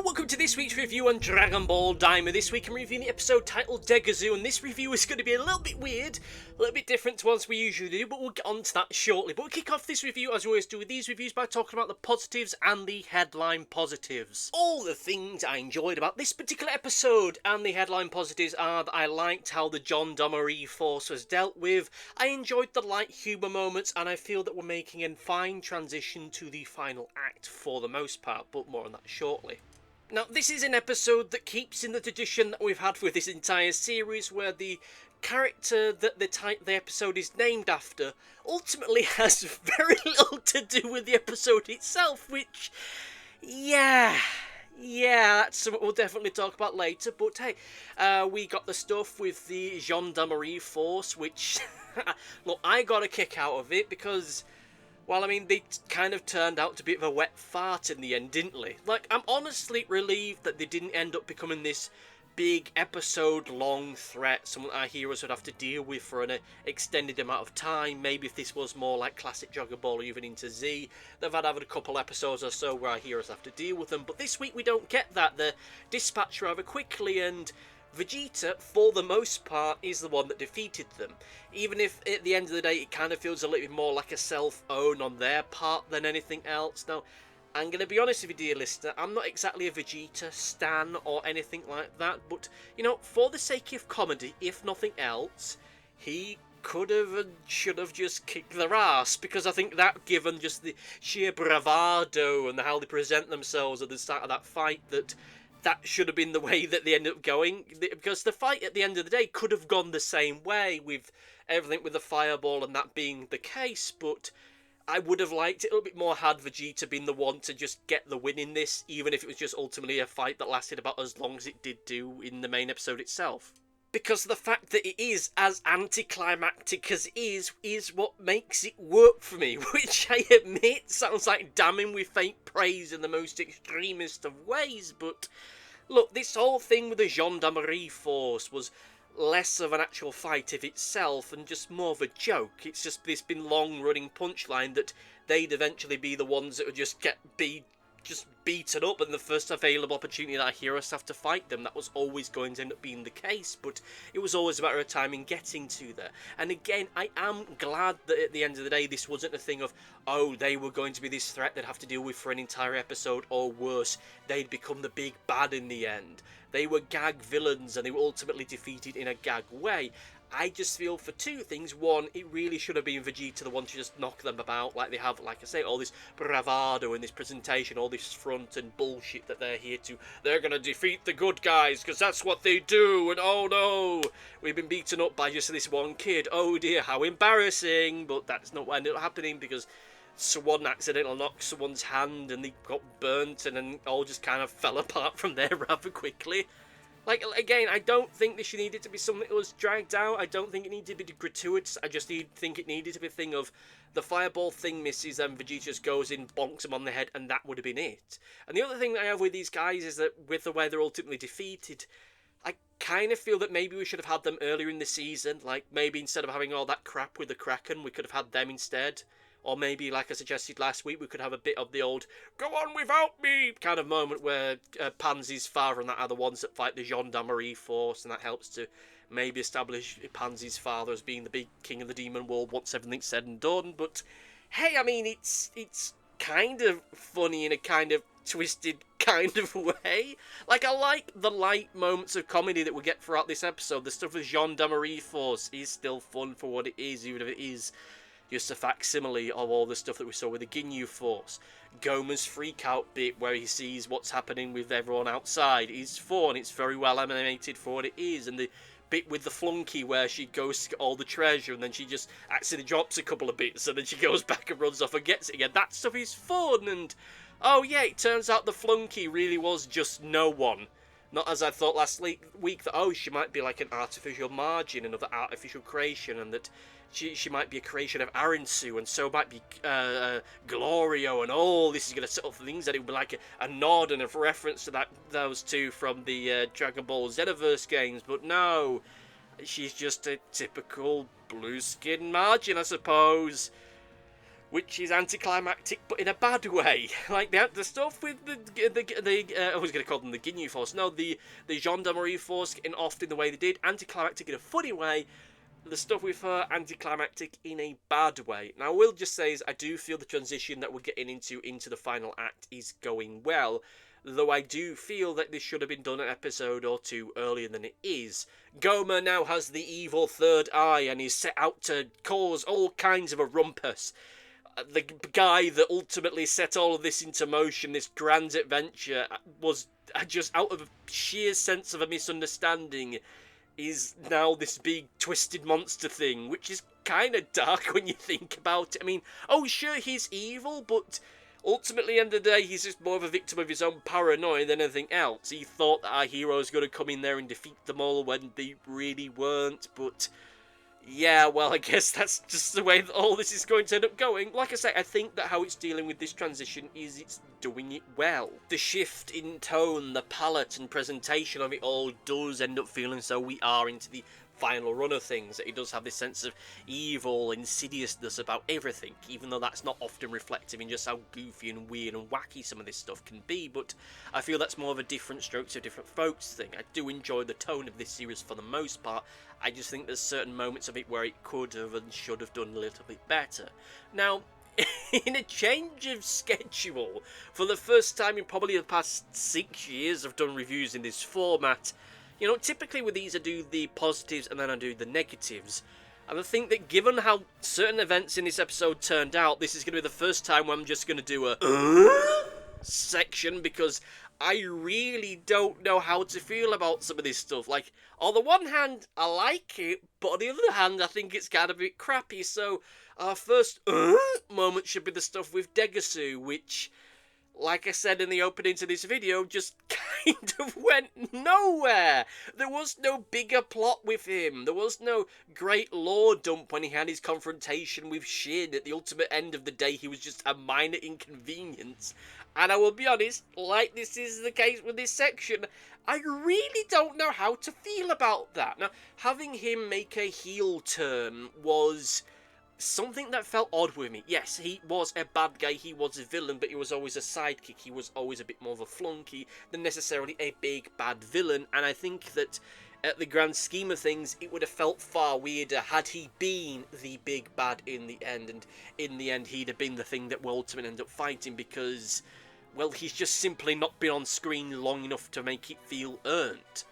welcome to this week's review on Dragon Ball Daima. This week I'm reviewing the episode titled Degasu, and this review is going to be a little bit weird, a little bit different to ones we usually do, but we'll get on to that shortly. But we'll kick off this review, as we always do with these reviews, by talking about the positives and the headline positives. All the things I enjoyed about this particular episode and the headline positives are that I liked how the Gendamery Force was dealt with, I enjoyed the light humour moments, and I feel that we're making a fine transition to the final act for the most part, but more on that shortly. Now, this is an episode that keeps in the tradition that we've had with this entire series, where the character that the episode is named after ultimately has very little to do with the episode itself, which, yeah, that's something we'll definitely talk about later. But hey, we got the stuff with the Gendamery Force, which, look, I got a kick out of it because, well, I mean, they kind of turned out to be a bit of a wet fart in the end, didn't they? Like, I'm honestly relieved that they didn't end up becoming this big episode-long threat, something our heroes would have to deal with for an extended amount of time. Maybe if this was more like classic Dragon Ball or even into Z, they've had a couple episodes or so where our heroes have to deal with them. But this week we don't get that. They're dispatched rather quickly, and Vegeta, for the most part, is the one that defeated them. Even if, at the end of the day, it kind of feels a little bit more like a self-own on their part than anything else. Now, I'm going to be honest with you, dear listener, I'm not exactly a Vegeta stan or anything like that, but, you know, for the sake of comedy, if nothing else, he could have and should have just kicked their ass, because I think that, given just the sheer bravado and how they present themselves at the start of that fight, that should have been the way that they ended up going, because the fight at the end of the day could have gone the same way with everything with the fireball and that being the case, but I would have liked it a little bit more had Vegeta been the one to just get the win in this, even if it was just ultimately a fight that lasted about as long as it did do in the main episode itself. Because the fact that it is as anticlimactic as it is what makes it work for me, which I admit sounds like damning with faint praise in the most extremist of ways, but look, this whole thing with the Gendamery Force was less of an actual fight of itself and just more of a joke. It's just this been long-running punchline that they'd eventually be the ones that would just get beaten up, and the first available opportunity that our heroes have to fight them, that was always going to end up being the case, but it was always a matter of time in getting to there. And again, I am glad that at the end of the day this wasn't a thing of, oh, they were going to be this threat they'd have to deal with for an entire episode, or worse, they'd become the big bad in the end. They were gag villains and they were ultimately defeated in a gag way. I just feel for two things. One, it really should have been Vegeta the one to just knock them about, like they have, like I say, all this bravado in this presentation, all this front and bullshit that they're here to. They're going to defeat the good guys because that's what they do, and oh no, we've been beaten up by just this one kid. Oh dear, how embarrassing. But that's not what ended up happening, because someone accidentally knocked someone's hand and they got burnt, and then all just kind of fell apart from there rather quickly. Like, again, I don't think this needed to be something that was dragged out. I don't think it needed to be gratuitous. I just think it needed to be a thing of the fireball thing misses and Vegeta just goes in, bonks him on the head, and that would have been it. And the other thing that I have with these guys is that with the way they're ultimately defeated, I kind of feel that maybe we should have had them earlier in the season. Like, maybe instead of having all that crap with the Kraken, we could have had them instead. Or maybe, like I suggested last week, we could have a bit of the old "go on without me" kind of moment where Pansy's father and that are the ones that fight the Gendamery Force, and that helps to maybe establish Pansy's father as being the big king of the demon world once everything's said and done. But hey, I mean, it's kind of funny in a kind of twisted kind of way. Like, I like the light moments of comedy that we get throughout this episode. The stuff with Gendamery Force is still fun for what it is, even if it is just a facsimile of all the stuff that we saw with the Ginyu Force. Goma's freak-out bit where he sees what's happening with everyone outside is fun. It's very well animated for what it is. And the bit with the flunky where she goes to get all the treasure and then she just accidentally drops a couple of bits and then she goes back and runs off and gets it again. That stuff is fun. And, oh yeah, it turns out the flunky really was just no one. Not as I thought last week that, oh, she might be like an artificial margin, another artificial creation, and that she might be a creation of Arensu, and so might be Glorio, and oh, this is going to set up things that it would be like a nod and a reference to those two from the Dragon Ball Xenoverse games. But no, she's just a typical blue skin margin, I suppose. which is anticlimactic, but in a bad way. Like the stuff with I was going to call them the Ginyu Force. No, the Gendamery Force getting off in the way they did. Anticlimactic in a funny way. The stuff with her, anticlimactic in a bad way. Now, I will just say is I do feel the transition that we're getting into the final act is going well. Though I do feel that this should have been done an episode or two earlier than it is. Goma now has the evil third eye and is set out to cause all kinds of a rumpus. The guy that ultimately set all of this into motion, this grand adventure, was just out of a sheer sense of a misunderstanding, is now this big twisted monster thing, which is kind of dark when you think about it. I mean, oh sure, he's evil, but ultimately, at the end of the day, he's just more of a victim of his own paranoia than anything else. He thought that our hero was going to come in there and defeat them all when they really weren't, but yeah, well, I guess that's just the way that all this is going to end up going. Like I say, I think that how it's dealing with this transition is it's doing it well. The shift in tone, the palette and presentation of it all does end up feeling so we are into the final run of things, that it does have this sense of evil, insidiousness about everything, even though that's not often reflective in just how goofy and weird and wacky some of this stuff can be. But I feel that's more of a different strokes of different folks thing. I do enjoy the tone of this series for the most part. I just think there's certain moments of it where it could have and should have done a little bit better. Now, in a change of schedule, for the first time in probably the past 6 years I've done reviews in this format. You know, typically with these I do the positives and then I do the negatives. And I think that given how certain events in this episode turned out, this is going to be the first time where I'm just going to do a section, because I really don't know how to feel about some of this stuff. Like, on the one hand, I like it, but on the other hand, I think it's kind of a bit crappy. So, our first moment should be the stuff with Degasu, which, like I said in the opening to this video, just kind of went nowhere. There was no bigger plot with him. There was no great lore dump when he had his confrontation with Shin. At the ultimate end of the day, he was just a minor inconvenience. And I will be honest, like this is the case with this section, I really don't know how to feel about that. Now, having him make a heel turn was something that felt odd with me. Yes, he was a bad guy, he was a villain, but he was always a sidekick. He was always a bit more of a flunky than necessarily a big bad villain, and I think that at the grand scheme of things, it would have felt far weirder had he been the big bad in the end, and in the end he'd have been the thing that will ultimately end up fighting, because, well, he's just simply not been on screen long enough to make it feel earned.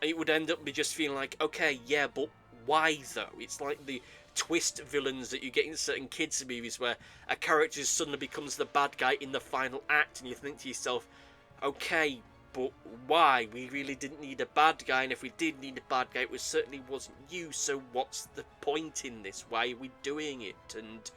It would end up be just feeling like, okay, yeah, but why though? It's like the twist villains that you get in certain kids movies where a character suddenly becomes the bad guy in the final act, and you think to yourself, okay, but why? We really didn't need a bad guy, and if we did need a bad guy, it certainly wasn't you, so what's the point in this? Why are we doing it? And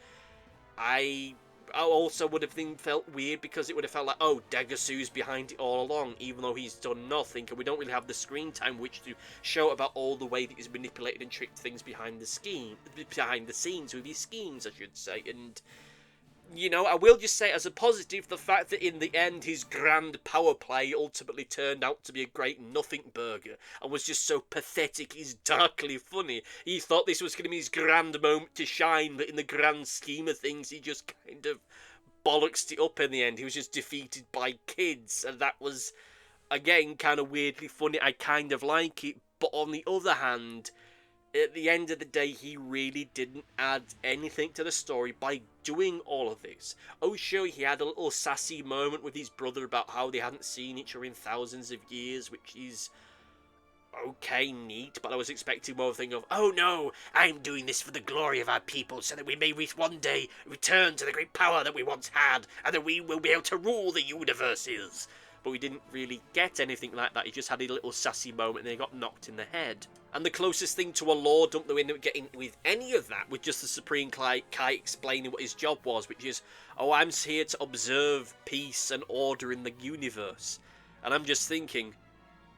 I also would have felt weird, because it would have felt like, oh, Degasu's behind it all along, even though he's done nothing, and we don't really have the screen time which to show about all the way that he's manipulated and tricked things behind the scenes with his schemes, I should say. And, you know, I will just say as a positive, the fact that in the end his grand power play ultimately turned out to be a great nothing burger and was just so pathetic is darkly funny. He thought this was going to be his grand moment to shine, but in the grand scheme of things he just kind of bollocksed it up in the end. He was just defeated by kids, and that was, again, kind of weirdly funny. I kind of like it, but on the other hand, at the end of the day, he really didn't add anything to the story by doing all of this. Oh, sure, he had a little sassy moment with his brother about how they hadn't seen each other in thousands of years, which is okay, neat, but I was expecting more of a thing of, oh no, I'm doing this for the glory of our people, so that we may one day return to the great power that we once had, and that we will be able to rule the universes. But we didn't really get anything like that. He just had a little sassy moment and he got knocked in the head. And the closest thing to a lore dump that we ended up getting with any of that was just the Supreme Kai explaining what his job was, which is, oh, I'm here to observe peace and order in the universe. And I'm just thinking,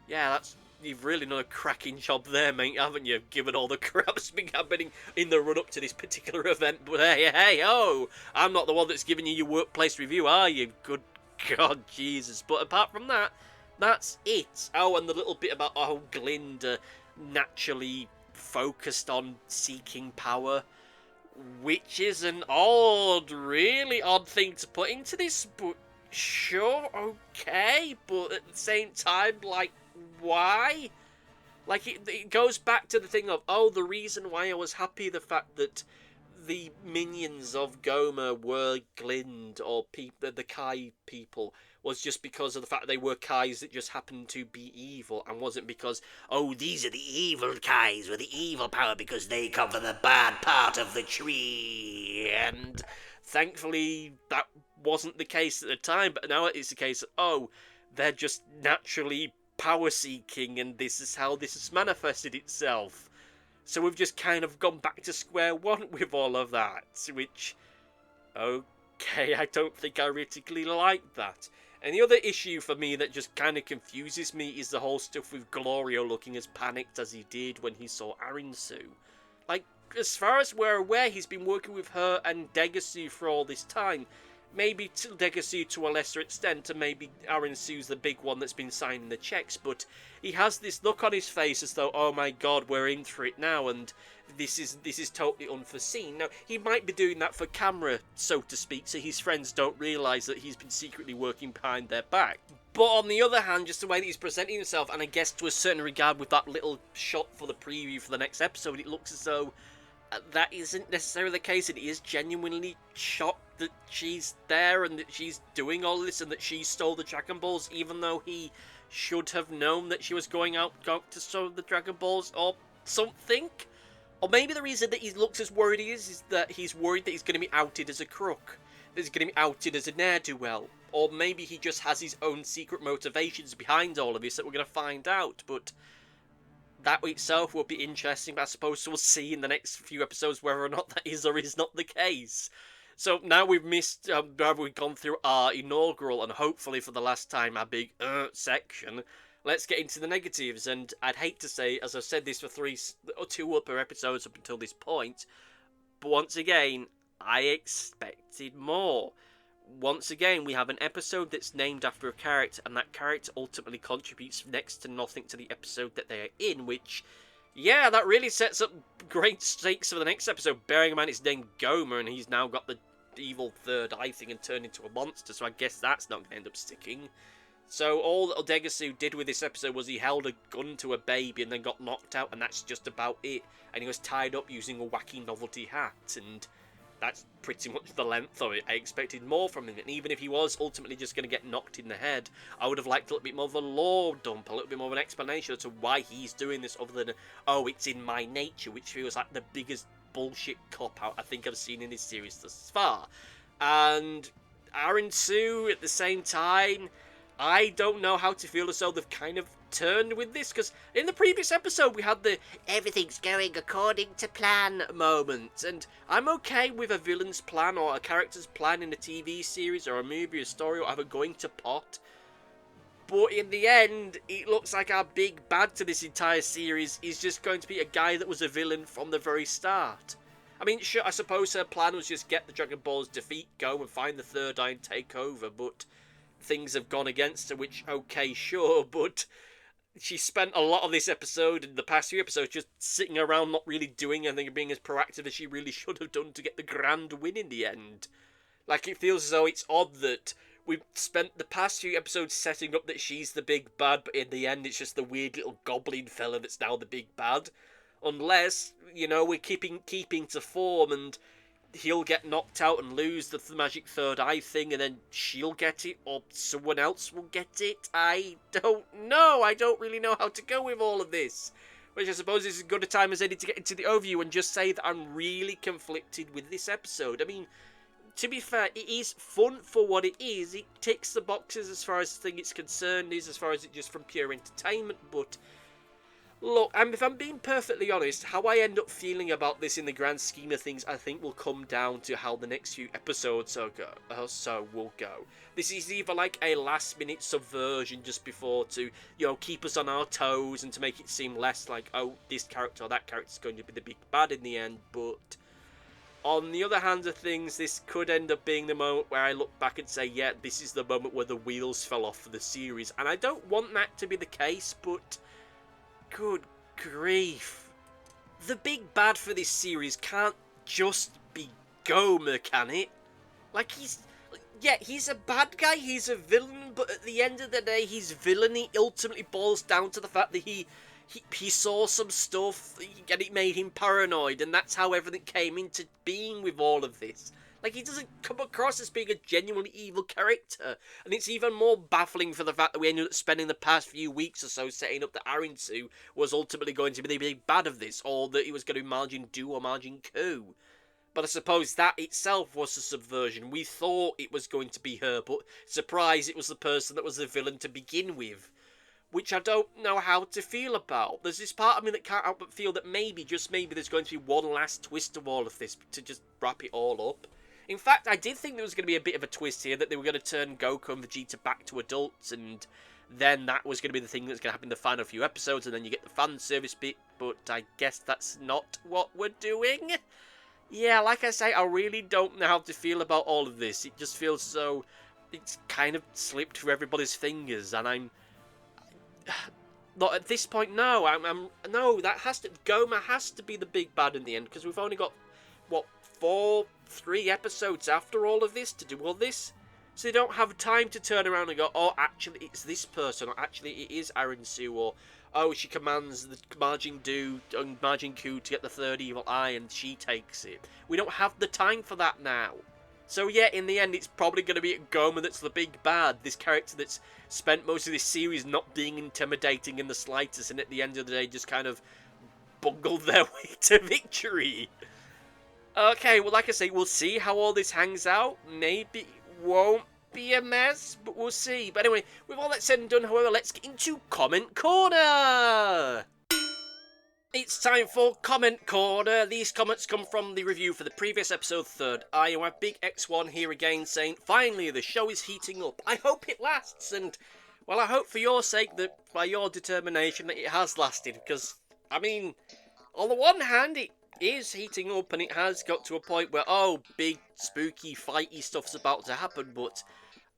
yeah, you've really done a cracking job there, mate, haven't you? Given all the crap that's been happening in the run-up to this particular event. But hey, oh, I'm not the one that's giving you your workplace review, are you? Good God, Jesus. But apart from that, that's it. Oh, and the little bit about, oh, Glind naturally focused on seeking power. which is an odd, really odd thing to put into this, but sure, okay, but at the same time, like, why? Like, it goes back to the thing of, oh, the reason why I was happy, the fact that the minions of Goma were Glind, or the Kai people, was just because of the fact that they were Kais that just happened to be evil, and wasn't because, oh, these are the evil Kais with the evil power because they come from the bad part of the tree. And thankfully, that wasn't the case at the time, but now it's the case of, oh, they're just naturally power-seeking, and this is how this has manifested itself. So we've just kind of gone back to square one with all of that, which, okay, I don't think I particularly like that. And the other issue for me that just kind of confuses me is the whole stuff with Glorio looking as panicked as he did when he saw Arensu. Like, as far as we're aware, he's been working with her and Degasu for all this time. Maybe Degasu to a lesser extent, and maybe Arensu's the big one that's been signing the checks, but he has this look on his face as though, oh my god, we're in for it now, and this is totally unforeseen. Now, he might be doing that for camera, so to speak, so his friends don't realise that he's been secretly working behind their back. But on the other hand, just the way that he's presenting himself, and I guess to a certain regard with that little shot for the preview for the next episode, it looks as though that isn't necessarily the case, and he is genuinely shocked that she's there and that she's doing all this and that she stole the Dragon Balls, even though he should have known that she was going to steal the Dragon Balls or something. Or maybe the reason that he looks as worried he is that he's worried that he's going to be outed as a crook, that he's going to be outed as a ne'er-do-well. Or maybe he just has his own secret motivations behind all of this that we're going to find out, but that itself will be interesting, but I suppose we'll see in the next few episodes whether or not that is or is not the case. So now we've gone through our inaugural and hopefully for the last time our big section. Let's get into the negatives, and I'd hate to say, as I've said this for 2 upper episodes up until this point, but once again, I expected more. Once again, we have an episode that's named after a character, and that character ultimately contributes next to nothing to the episode that they are in, which, yeah, that really sets up great stakes for the next episode, bearing in mind it's named Goma, and he's now got the evil third eye thing and turned into a monster, so I guess that's not going to end up sticking. So all that Degasu did with this episode was he held a gun to a baby and then got knocked out, and that's just about it. And he was tied up using a wacky novelty hat, and that's pretty much the length of it. I expected more from him, and even if he was ultimately just going to get knocked in the head, I would have liked a little bit more of a lore dump, a little bit more of an explanation as to why he's doing this, other than, oh, it's in my nature, which feels like the biggest bullshit cop-out I think I've seen in this series thus far. And Arensu, at the same time, I don't know how to feel as though they've kind of turned with this, because in the previous episode we had the everything's going according to plan moment, and I'm okay with a villain's plan or a character's plan in a TV series or a movie or a story or whatever going to pot, but in the end it looks like our big bad to this entire series is just going to be a guy that was a villain from the very start. I mean, sure, I suppose her plan was just get the Dragon Balls, defeat Go and find the third eye and take over, but things have gone against her, which, okay, sure, but she spent a lot of this episode and the past few episodes just sitting around not really doing anything and being as proactive as she really should have done to get the grand win in the end. Like, it feels as though it's odd that we've spent the past few episodes setting up that she's the big bad, but in the end it's just the weird little goblin fella that's now the big bad. Unless, you know, we're keeping to form and he'll get knocked out and lose the magic third eye thing, and then she'll get it, or someone else will get it. I don't know. I don't really know how to go with all of this. Which I suppose is as good a time as any to get into the overview and just say that I'm really conflicted with this episode. I mean, to be fair, it is fun for what it is. It ticks the boxes as far as the thing it's concerned, as far as it just from pure entertainment, but look, if I'm being perfectly honest, how I end up feeling about this in the grand scheme of things, I think will come down to how the next few episodes will go. This is either like a last-minute subversion just before to, you know, keep us on our toes and to make it seem less like, oh, this character or that character is going to be the big bad in the end, but on the other hand of things, this could end up being the moment where I look back and say, yeah, this is the moment where the wheels fell off for the series, and I don't want that to be the case, but good grief. The big bad for this series can't just Goma, can it? Like, yeah, he's a bad guy, he's a villain, but at the end of the day, his villainy ultimately boils down to the fact that he saw some stuff, and it made him paranoid, and that's how everything came into being with all of this. Like, he doesn't come across as being a genuinely evil character, and it's even more baffling for the fact that we ended up spending the past few weeks or so setting up that Arensu was ultimately going to be the big bad of this, or that he was going to be Majin Du or Majin Ku. But I suppose that itself was a subversion. We thought it was going to be her, but surprise, it was the person that was the villain to begin with. Which I don't know how to feel about. There's this part of me that can't help but feel that maybe, just maybe, there's going to be one last twist of all of this to just wrap it all up. In fact, I did think there was going to be a bit of a twist here, that they were going to turn Goku and Vegeta back to adults, and then that was going to be the thing that's going to happen in the final few episodes, and then you get the fan service bit, but I guess that's not what we're doing. Yeah, like I say, I really don't know how to feel about all of this. It just feels so... it's kind of slipped through everybody's fingers, and I'm... not at this point, no. No, that has to... Goma has to be the big bad in the end, because we've only got, what, 3 episodes after all of this to do all this? So they don't have time to turn around and go, oh, actually, it's this person, or actually, it is Arensu, or... oh, she commands the Majin Du and Majin Ku to get the third evil eye, and she takes it. We don't have the time for that now. So yeah, in the end, it's probably going to be Goma that's the big bad. This character that's spent most of this series not being intimidating in the slightest, and at the end of the day, just kind of bungled their way to victory. Okay, well, like I say, we'll see how all this hangs out. Maybe it won't be a mess, but we'll see. But anyway, with all that said and done, however, let's get into Comment Corner! It's time for Comment Corner. These comments come from the review for the previous episode 3rd. I am a Big X1 here again saying, finally, the show is heating up. I hope it lasts, and, well, I hope for your sake that, by your determination, that it has lasted, because, I mean, on the one hand, it is heating up, and it has got to a point where, oh, big, spooky, fighty stuff's about to happen, but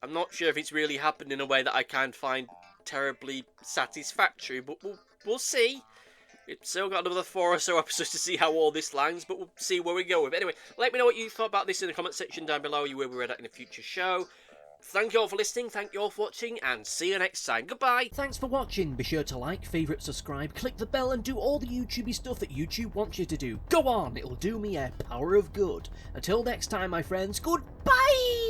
I'm not sure if it's really happened in a way that I can find terribly satisfactory, but we'll see. We've still got another 4 or so episodes to see how all this lands, but we'll see where we go with it. Anyway, let me know what you thought about this in the comment section down below. You will be read out in a future show. Thank you all for listening, thank you all for watching, and see you next time. Goodbye! Thanks for watching. Be sure to like, favourite, subscribe, click the bell, and do all the YouTubey stuff that YouTube wants you to do. Go on, it'll do me a power of good. Until next time, my friends, goodbye!